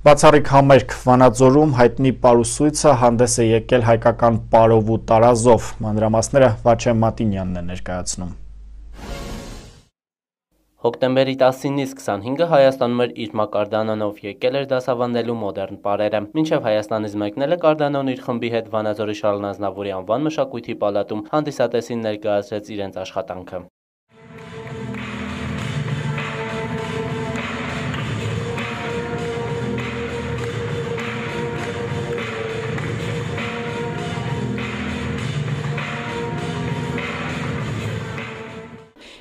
Բացառիկ համերգ Վանաձորում հայտնի պարուսույցը հանդես է եկել հայկական պարով ու տարազով, մանրամասները Վաչե Մատինյանն է ներկայացնում։ Հոկտեմբերի 19-ից 25-ը Հայաստանում իր մակարդանանով եկել էր դասավանդելու մոդեռն պարերը։ Մինչև Հայաստանից մեկնելը Կարդանան իր խմբի հետ Վանաձորի Շարլ Ազնավուրի անվան մշակույթի պալատում հանդիսատեսին ներկայացրեց իրենց աշխատանքը։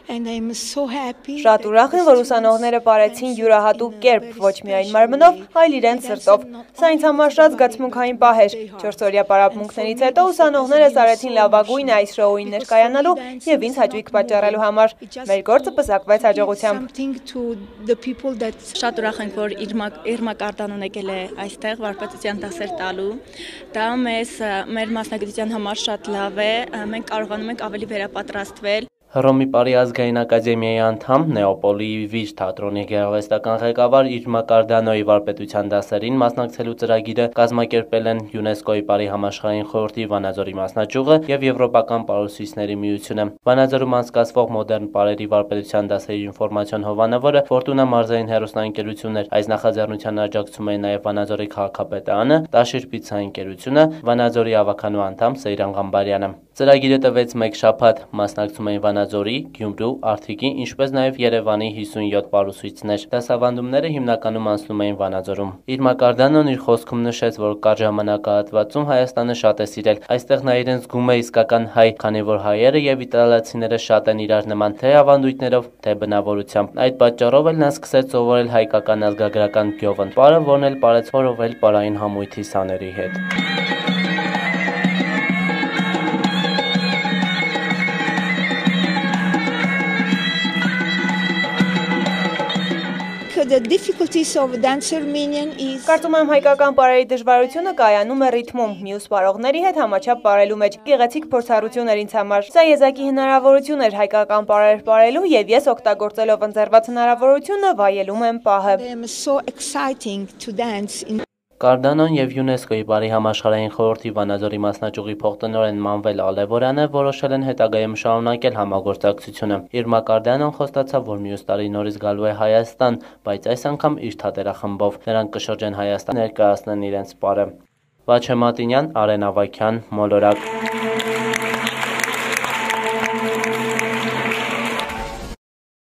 Շատ ուրախ եմ, որ ուսանողները պարեցին յուրահատուկ կերպ, ոչ միայն մարմնով, այլ իրենց սրտով։ Սա ինձ համար շատ զգացմունքային պահ էր։ 4-օրյա պարապմունքներից հետո ուսանողները սարեցին լավագույնը այս շոուին ներկայանալու եւ ինձ հաճույք պատճառելու համար։ Մեր գործը պսակվեց հաջողությամբ։ Շատ ուրախ ենք, որ իր մակարդանն եկել է այստեղ վարպետության դասեր տալու։ Դա մեր մասնագիտության համար շատ լավ է։ Մենք կարողանում ենք ավելի վերապատրաստվել։ Հռոմի Պարի ազգային ակադեմիայի անդամ, Նեոպոլի Վիժ թատրոնի գեղարվեստական ղեկավար իր մակարդանոյի վարպետության դասերին մասնակցելու ծրագիրը կազմակերպել են ՅՈՒՆԵՍԿՕ-ի Պարի համաշխարհային խորհրդի Վանաձորի մասնաճյուղը եւ Եվրոպական պարուսույցների միությունը։ Վանաձորում անցկացվող մոդեռն պարերի վարպետության դասերի ինֆորմացիոն հովանավորը Ֆորտունա մարզային հեռուստաընկերությունն էր։ Այս նախաձեռնության աջակցում էին նաեւ Վանաձորի քաղաքապետարանը, Տաշիր պիցցայի ընկերությունը, Վանաձորի ավականու անդամ Սեյրան Ղամբարյանը։ Ծրագիրը տվեց 1 շաբաթ, մասնակցում էին Վանաձորի, Գյումրու, Արթիկի, ինչպես նաև Երևանի 57 պարուսույցներ։ Դասավանդումները հիմնականում անցնում էին Վանաձորում։ Իր մակարդանն իր խոսքում նշեց, որ կար ժամանակահատվածում Հայաստանը շատ է սիրել։ Այստեղ նա իրեն զգում է իսկական հայ, քանի որ հայերը եւ իտալացիները շատ են իրար նման, թե ավանդույթներով, թե բնավորությամբ։ Այդ պատճառով էլ նա սկսեց սովորել հայկական ազգագրական գյովն պարը, որն էլ պարեց որովել պարային համույթի սաների հետ։ Կարծում եմ հայկական պարերի դժվարությունը կայանում է ռիթմում, մյուս պարողների հետ համաչափ պարելու մեջ։ Գեղեցիկ փորձառություն էր ինձ համար։ Սա եզակի հնարավորություն էր հայկական պարեր պարելու եւ ես օգտագործելով ընձեռված հնարավորությունը վայելում եմ պահը։ Կարդանան եւ ՅՈՒՆԵՍԿՕ-ի Պարի համաշխարհային խորհրդի Վանաձորի մասնաճյուղի փոխտնօրեն Մանվել Ալևորյանը որոշել են հետագայում շարունակել համագործակցությունը։ Իր մակարդանան խոստացավ, որ մյուս տարի նորից գալու է Հայաստան, բայց այս անգամ իր թատերախմբով։ Նրանք կշրջեն Հայաստան, ներկայացնեն իրենց պարը։ Վաչե Մատինյան, Արեն Ավագյան, Մոլորակ։